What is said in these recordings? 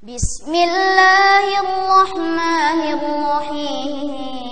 Bismillahirrahmanirrahim.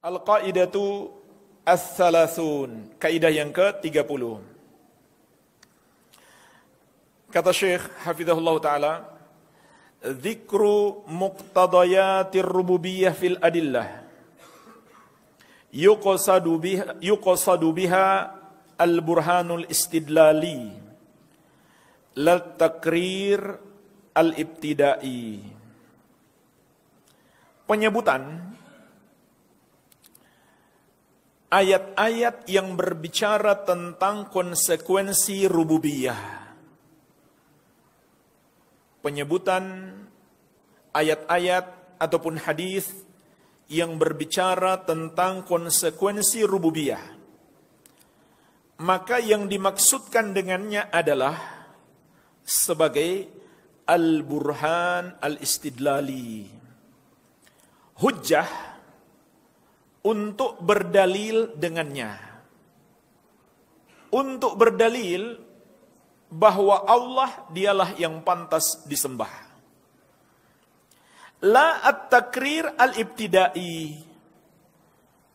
Al-Qaidatu Ats-Tsalasun, kaidah yang ke-30. Kata Syekh hafizahullah taala, dzikru muqtadayatir rububiyyah fil adillah yuqsadu biha al-burhanul istidlali la takrir al-ibtidai. Penyebutan ayat-ayat yang berbicara tentang konsekuensi rububiyah. Penyebutan ayat-ayat ataupun hadis yang berbicara tentang konsekuensi rububiyah. Maka yang dimaksudkan dengannya adalah sebagai al-burhan al-istidlali. Hujjah untuk berdalil dengannya. Untuk berdalil bahwa Allah dialah yang pantas disembah. La at-takrir al-ibtidai.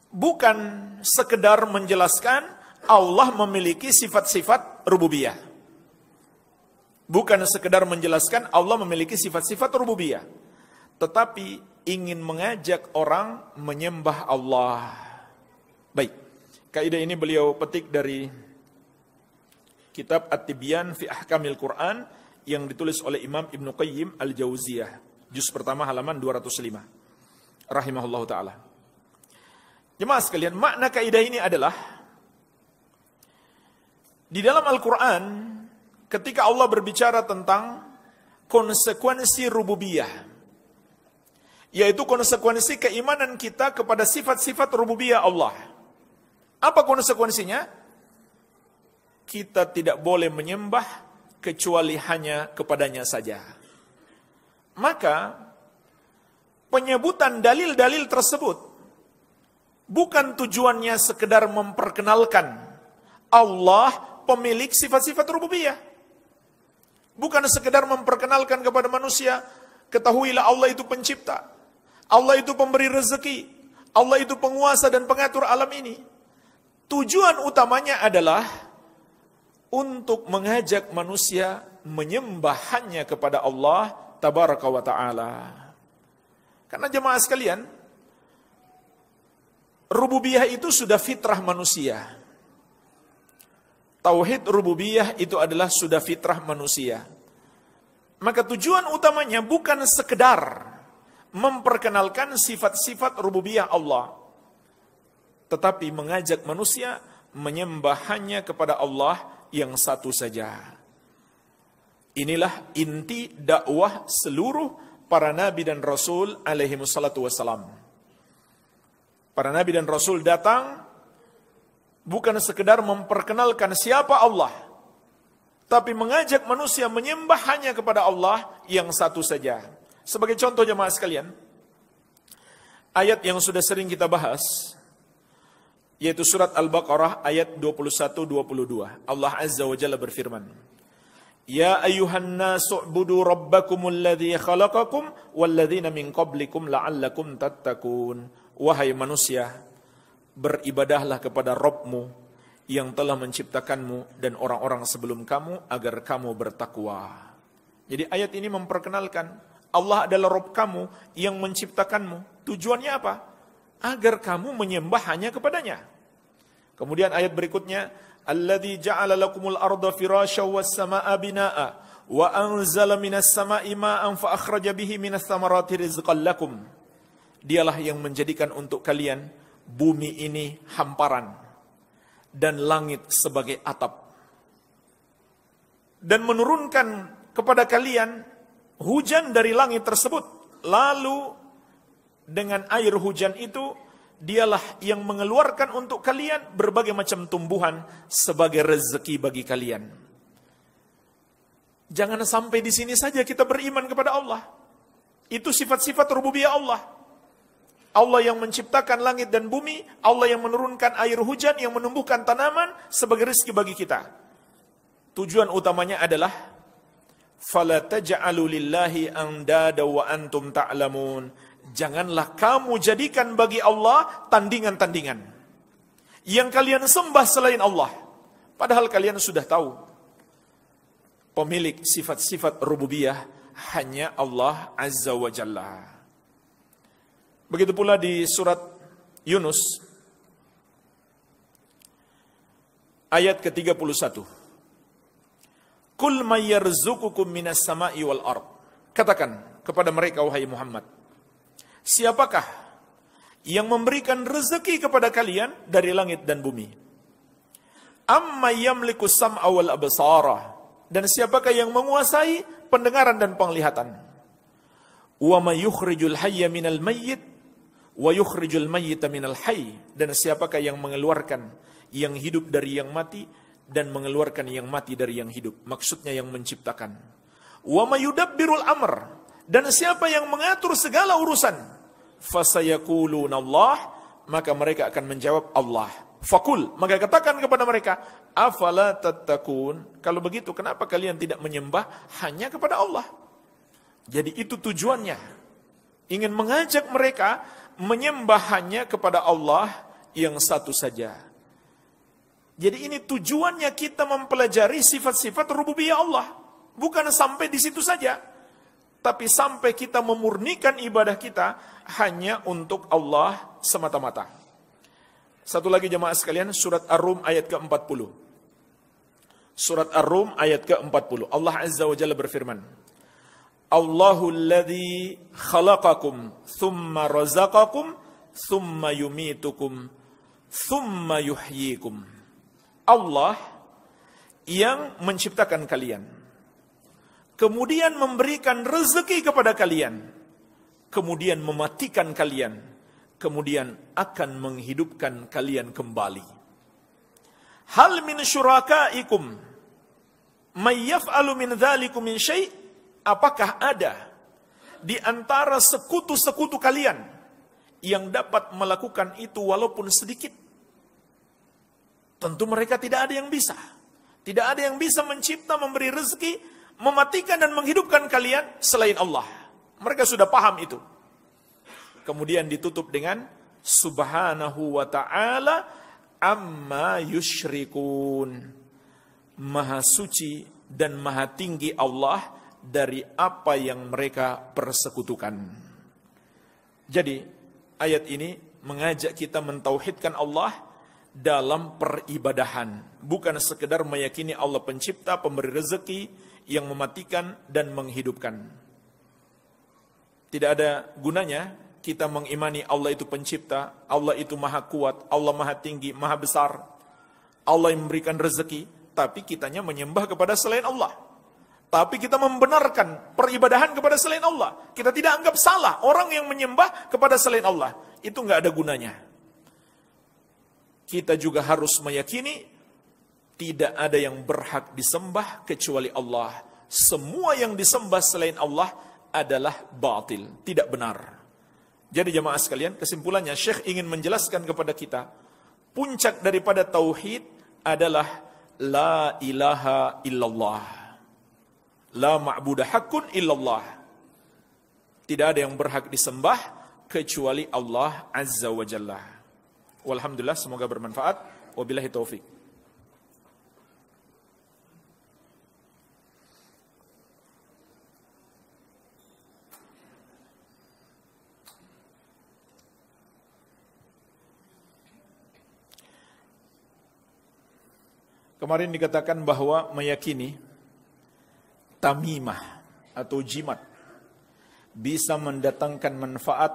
Bukan sekedar menjelaskan Allah memiliki sifat-sifat rububiyah. Bukan sekedar menjelaskan Allah memiliki sifat-sifat rububiyah. Tetapi ingin mengajak orang menyembah Allah. Baik, kaidah ini beliau petik dari kitab At-Tibyan fi Ahkamil Quran yang ditulis oleh Imam Ibnu Qayyim Al-Jauziyah, juz pertama halaman 205. Rahimahullahu taala. Jemaah sekalian, makna kaidah ini adalah di dalam Al-Quran ketika Allah berbicara tentang konsekuensi rububiyah, yaitu konsekuensi keimanan kita kepada sifat-sifat rububiyah Allah. Apa konsekuensinya? Kita tidak boleh menyembah kecuali hanya kepadanya saja. Maka penyebutan dalil-dalil tersebut bukan tujuannya sekedar memperkenalkan Allah pemilik sifat-sifat rububiyah. Bukan sekedar memperkenalkan kepada manusia, ketahuilah Allah itu pencipta, Allah itu pemberi rezeki, Allah itu penguasa dan pengatur alam ini. Tujuan utamanya adalah untuk mengajak manusia menyembah hanya kepada Allah tabaraka wa ta'ala. Karena jemaah sekalian, rububiyah itu sudah fitrah manusia. Tauhid rububiyah itu adalah sudah fitrah manusia. Maka tujuan utamanya bukan sekedar memperkenalkan sifat-sifat rububiyah Allah, tetapi mengajak manusia menyembah hanya kepada Allah yang satu saja. Inilah inti dakwah seluruh para nabi dan rasul alaihi wassalatu wassalam. Para nabi dan rasul datang bukan sekedar memperkenalkan siapa Allah, tapi mengajak manusia menyembah hanya kepada Allah yang satu saja. Sebagai contoh jemaah sekalian, ayat yang sudah sering kita bahas, yaitu surat Al-Baqarah ayat 21-22. Allah Azza wa Jalla berfirman, Ya ayyuhan nasu u'budu rabbakumul ladzi khalaqakum walladzina min qablikum la'allakum tattaqun. Wahai manusia, beribadahlah kepada Rabbmu yang telah menciptakanmu dan orang-orang sebelum kamu agar kamu bertakwa. Jadi ayat ini memperkenalkan Allah adalah Rabb kamu yang menciptakanmu. Tujuannya apa? Agar kamu menyembah hanya kepadanya. Kemudian ayat berikutnya, Alladzi ja'ala lakumul arda firasyan was samaa'a binaa'a wa anzala minas samaa'i maa'an fa akhraja bihi minas thamarati rizqan lakum. Dialah yang menjadikan untuk kalian bumi ini hamparan dan langit sebagai atap, dan menurunkan kepada kalian hujan dari langit tersebut, lalu dengan air hujan itu, dialah yang mengeluarkan untuk kalian berbagai macam tumbuhan sebagai rezeki bagi kalian. Jangan sampai di sini saja kita beriman kepada Allah. Itu sifat-sifat rububiyah Allah. Allah yang menciptakan langit dan bumi, Allah yang menurunkan air hujan, yang menumbuhkan tanaman sebagai rezeki bagi kita. Tujuan utamanya adalah fala taj'alu lillahi andada wa antum ta'lamun. Janganlah kamu jadikan bagi Allah tandingan-tandingan yang kalian sembah selain Allah, padahal kalian sudah tahu pemilik sifat-sifat rububiyah hanya Allah Azza wa Jalla. Begitu pula di surat Yunus ayat ke-31. Qul may yarzuqukum minas sama'i wal ard. Katakan kepada mereka, wahai Muhammad, siapakah yang memberikan rezeki kepada kalian dari langit dan bumi? Amma yamliku sam'a wal absara. Dan siapakah yang menguasai pendengaran dan penglihatan? Wa may yukhrijul hayya minal mayyit wa yukhrijul mayyita minal hayy. Dan siapakah yang mengeluarkan yang hidup dari yang mati dan mengeluarkan yang mati dari yang hidup? Maksudnya yang menciptakan. Wa may yudabbirul amr. Dan siapa yang mengatur segala urusan? Fasayaquluna Allah. Maka mereka akan menjawab Allah. Fakul, maka katakan kepada mereka, afala tattaqun. Kalau begitu, kenapa kalian tidak menyembah hanya kepada Allah? Jadi itu tujuannya. Ingin mengajak mereka menyembah hanya kepada Allah yang satu saja. Jadi ini tujuannya kita mempelajari sifat-sifat rububiyah Allah. Bukan sampai di situ saja, tapi sampai kita memurnikan ibadah kita hanya untuk Allah semata-mata. Satu lagi jemaah sekalian, surat Ar-Rum ayat ke-40. Surat Ar-Rum ayat ke-40. Allah Azza wa Jalla berfirman, Allahu alladhi khalaqakum thumma razaqakum thumma yumitukum thumma yuhyikum. Allah yang menciptakan kalian, kemudian memberikan rezeki kepada kalian, kemudian mematikan kalian, kemudian akan menghidupkan kalian kembali. Hal min syurakaikum may yaf'alu min dzalikum min syai'? Apakah ada di antara sekutu-sekutu kalian yang dapat melakukan itu walaupun sedikit? Tentu mereka tidak ada yang bisa. Tidak ada yang bisa mencipta, memberi rezeki, mematikan dan menghidupkan kalian selain Allah. Mereka sudah paham itu. Kemudian ditutup dengan subhanahu wa ta'ala amma yusyrikun. Maha suci dan maha tinggi Allah dari apa yang mereka persekutukan. Jadi ayat ini mengajak kita mentauhidkan Allah dalam peribadahan. Bukan sekedar meyakini Allah pencipta, pemberi rezeki, yang mematikan dan menghidupkan. Tidak ada gunanya kita mengimani Allah itu pencipta, Allah itu maha kuat, Allah maha tinggi, maha besar, Allah yang memberikan rezeki, tapi kitanya menyembah kepada selain Allah. Tapi kita membenarkan peribadahan kepada selain Allah. Kita tidak anggap salah orang yang menyembah kepada selain Allah. Itu nggak ada gunanya. Kita juga harus meyakini tidak ada yang berhak disembah kecuali Allah. Semua yang disembah selain Allah adalah batil, tidak benar. Jadi jemaah sekalian, kesimpulannya Syekh ingin menjelaskan kepada kita, puncak daripada tauhid adalah la ilaha illallah. La ma'budu haqqun illallah. Tidak ada yang berhak disembah kecuali Allah Azza wa Jalla. Walhamdulillah, semoga bermanfaat. Wabillahi taufik. Kemarin dikatakan bahwa meyakini tamimah atau jimat bisa mendatangkan manfaat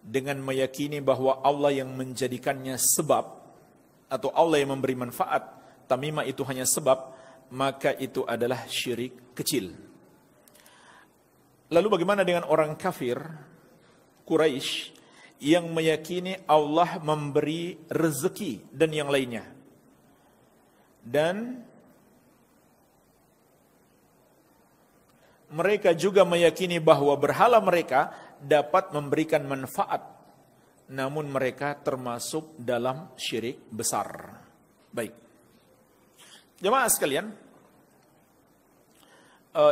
dengan meyakini bahwa Allah yang menjadikannya sebab atau Allah yang memberi manfaat. Tamimah itu hanya sebab, maka itu adalah syirik kecil. Lalu bagaimana dengan orang kafir, Quraisy yang meyakini Allah memberi rezeki dan yang lainnya. Dan mereka juga meyakini bahwa berhala mereka dapat memberikan manfaat, namun mereka termasuk dalam syirik besar. Baik. Jemaah sekalian,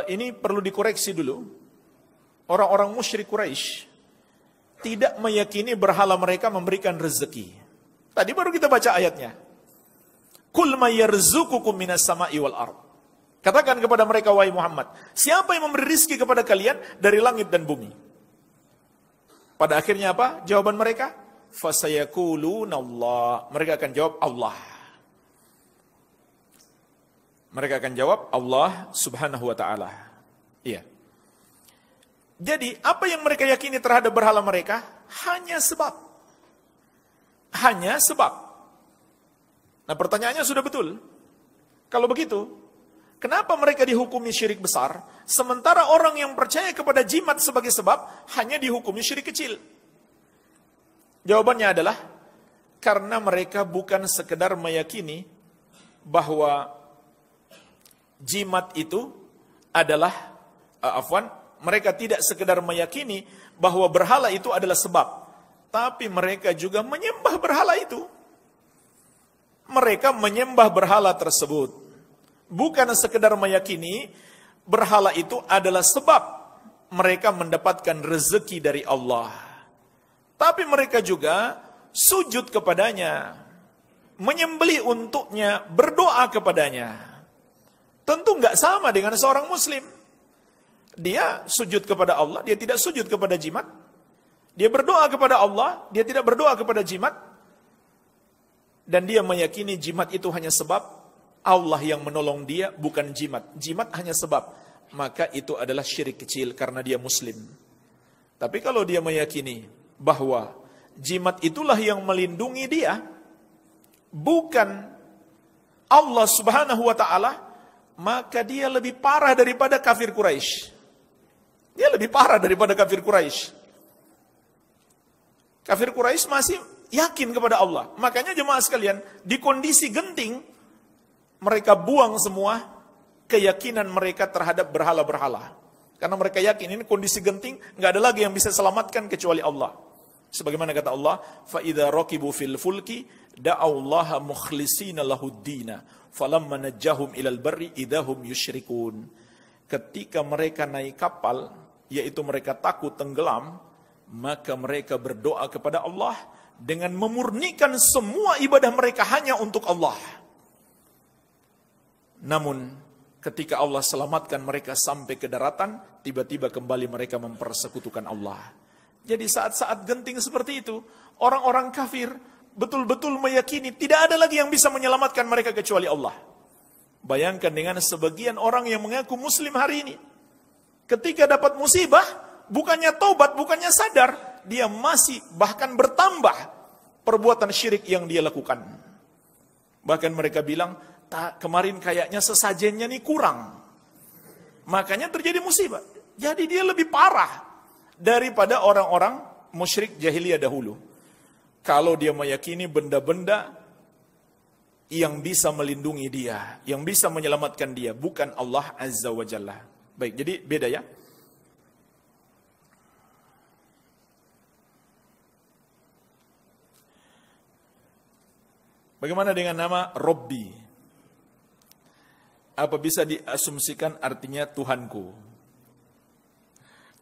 ini perlu dikoreksi dulu. Orang-orang musyrik Quraisy tidak meyakini berhala mereka memberikan rezeki. Tadi baru kita baca ayatnya. Qul may yarzuqukum minas sama'i wal ard. Katakan kepada mereka, wahai Muhammad, siapa yang memberi rizki kepada kalian dari langit dan bumi? Pada akhirnya apa? Jawaban mereka, fasayaquluna Allah. Mereka akan jawab Allah. Mereka akan jawab Allah Subhanahu wa taala. Iya. Jadi, apa yang mereka yakini terhadap berhala mereka? Hanya sebab. Hanya sebab. Nah, pertanyaannya sudah betul. Kalau begitu, kenapa mereka dihukumi syirik besar, sementara orang yang percaya kepada jimat sebagai sebab, hanya dihukumi syirik kecil? Jawabannya adalah, karena mereka bukan sekedar meyakini bahwa jimat itu adalah, mereka tidak sekedar meyakini bahwa berhala itu adalah sebab, tapi mereka juga menyembah berhala itu. Mereka menyembah berhala tersebut. Bukan sekedar meyakini berhala itu adalah sebab mereka mendapatkan rezeki dari Allah. Tapi mereka juga sujud kepadanya, menyembelih untuknya, berdoa kepadanya. Tentu nggak sama dengan seorang muslim. Dia sujud kepada Allah, dia tidak sujud kepada jimat. Dia berdoa kepada Allah, dia tidak berdoa kepada jimat. Dan dia meyakini jimat itu hanya sebab, Allah yang menolong dia, bukan jimat. Jimat hanya sebab. Maka itu adalah syirik kecil karena dia muslim. Tapi kalau dia meyakini bahwa jimat itulah yang melindungi dia, bukan Allah Subhanahu wa ta'ala, maka dia lebih parah daripada kafir Quraisy. Dia lebih parah daripada kafir Quraisy. Kafir Quraisy masih yakin kepada Allah. Makanya jemaah sekalian, di kondisi genting, mereka buang semua keyakinan mereka terhadap berhala-berhala. Karena mereka yakin ini kondisi genting, nggak ada lagi yang bisa selamatkan kecuali Allah. Sebagaimana kata Allah, فَإِذَا رَكِبُوا فِي الْفُلْكِ دَعَوْا اللَّهَ مُخْلِصِينَ لَهُ الدِّينَ فَلَمَّا نَجَّاهُمْ إِلَى الْبَرِّ إِذَا هُمْ يُشْرِكُونَ. Ketika mereka naik kapal, yaitu mereka takut tenggelam, maka mereka berdoa kepada Allah dengan memurnikan semua ibadah mereka hanya untuk Allah. Namun, ketika Allah selamatkan mereka sampai ke daratan, tiba-tiba kembali mereka mempersekutukan Allah. Jadi saat-saat genting seperti itu, orang-orang kafir betul-betul meyakini tidak ada lagi yang bisa menyelamatkan mereka kecuali Allah. Bayangkan dengan sebagian orang yang mengaku muslim hari ini. Ketika dapat musibah, bukannya taubat, bukannya sadar, dia masih bahkan bertambah perbuatan syirik yang dia lakukan. Bahkan mereka bilang, kemarin kayaknya sesajennya nih kurang. Makanya terjadi musibah. Jadi dia lebih parah daripada orang-orang musyrik jahiliyah dahulu. Kalau dia meyakini benda-benda yang bisa melindungi dia, yang bisa menyelamatkan dia, bukan Allah Azza wa Jalla. Baik, jadi beda ya. Bagaimana dengan nama Robbi? Apa bisa diasumsikan artinya Tuhanku?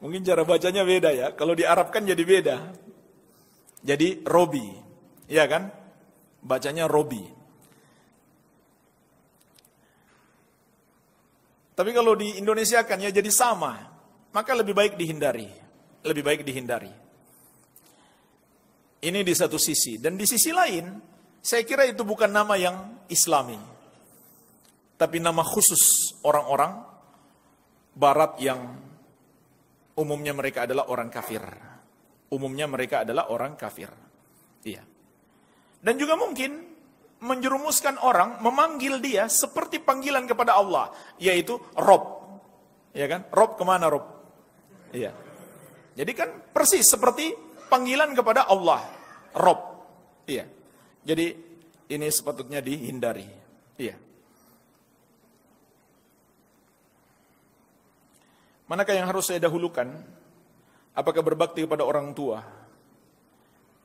Mungkin cara bacanya beda ya. Kalau diarabkan jadi beda. Jadi Robbi, ya kan? Bacanya Robbi. Tapi kalau di Indonesia kan ya jadi sama. Maka lebih baik dihindari. Lebih baik dihindari. Ini di satu sisi. Dan di sisi lain, saya kira itu bukan nama yang Islami. Tapi nama khusus orang-orang Barat yang umumnya mereka adalah orang kafir. Umumnya mereka adalah orang kafir. Iya. Dan juga mungkin menjerumuskan orang memanggil dia seperti panggilan kepada Allah, yaitu Rob. Ya kan? Rob kemana Rob? Iya. Jadi kan persis seperti panggilan kepada Allah, Rob. Iya. Jadi ini sepatutnya dihindari. Iya. Manakah yang harus saya dahulukan? Apakah berbakti kepada orang tua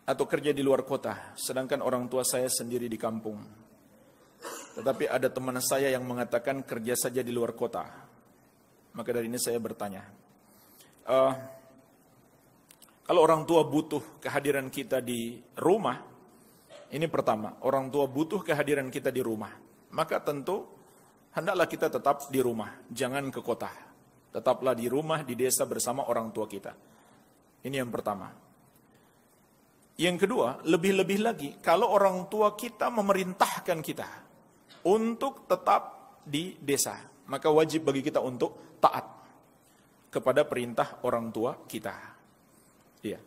atau kerja di luar kota, sedangkan orang tua saya sendiri di kampung? Tetapi ada teman saya yang mengatakan kerja saja di luar kota. Maka dari ini saya bertanya, kalau orang tua butuh kehadiran kita di rumah, ini pertama, orang tua butuh kehadiran kita di rumah, maka tentu hendaklah kita tetap di rumah, jangan ke kota. Tetaplah di rumah, di desa bersama orang tua kita. Ini yang pertama. Yang kedua, lebih-lebih lagi, kalau orang tua kita memerintahkan kita untuk tetap di desa, maka wajib bagi kita untuk taat kepada perintah orang tua kita. Iya.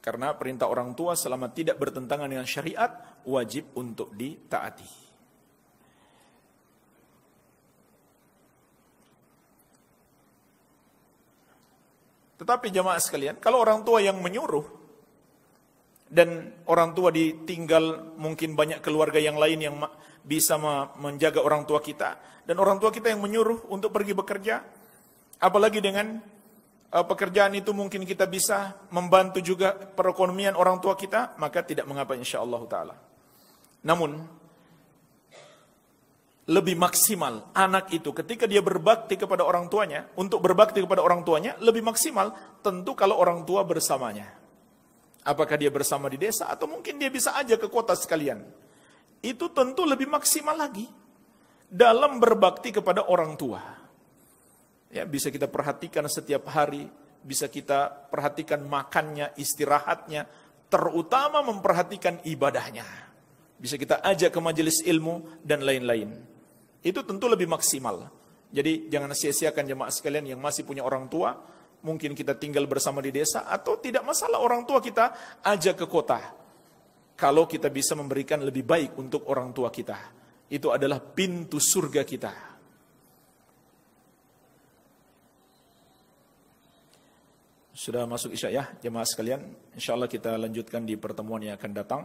Karena perintah orang tua selama tidak bertentangan dengan syariat, wajib untuk ditaati. Tetapi jamaah sekalian, kalau orang tua yang menyuruh, dan orang tua ditinggal mungkin banyak keluarga yang lain yang bisa menjaga orang tua kita, dan orang tua kita yang menyuruh untuk pergi bekerja, apalagi dengan pekerjaan itu mungkin kita bisa membantu juga perekonomian orang tua kita, maka tidak mengapa insyaallah ta'ala. Namun, lebih maksimal anak itu ketika dia berbakti kepada orang tuanya, untuk berbakti kepada orang tuanya, lebih maksimal tentu kalau orang tua bersamanya. Apakah dia bersama di desa atau mungkin dia bisa aja ke kota sekalian. Itu tentu lebih maksimal lagi dalam berbakti kepada orang tua. Ya, bisa kita perhatikan setiap hari, bisa kita perhatikan makannya, istirahatnya, terutama memperhatikan ibadahnya. Bisa kita ajak ke majelis ilmu dan lain-lain. Itu tentu lebih maksimal. Jadi jangan sia-siakan jemaah sekalian yang masih punya orang tua, mungkin kita tinggal bersama di desa, atau tidak masalah orang tua kita ajak ke kota. Kalau kita bisa memberikan lebih baik untuk orang tua kita, itu adalah pintu surga kita. Sudah masuk isya ya jemaah sekalian. InsyaAllah kita lanjutkan di pertemuan yang akan datang.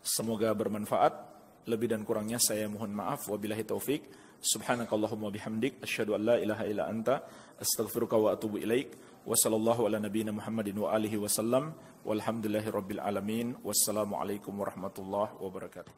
Semoga bermanfaat. Lebih dan kurangnya saya mohon maaf. Wabillahi taufik. Subhanakallahumma bihamdik. Asyhadu an la ilaha illa anta. Astaghfiruka wa atubu ilaik. Wa sallallahu ala nabiyina Muhammadin wa alihi wa sallam. Walhamdulillahi rabbil alamin. Wassalamualaikum warahmatullahi wabarakatuh.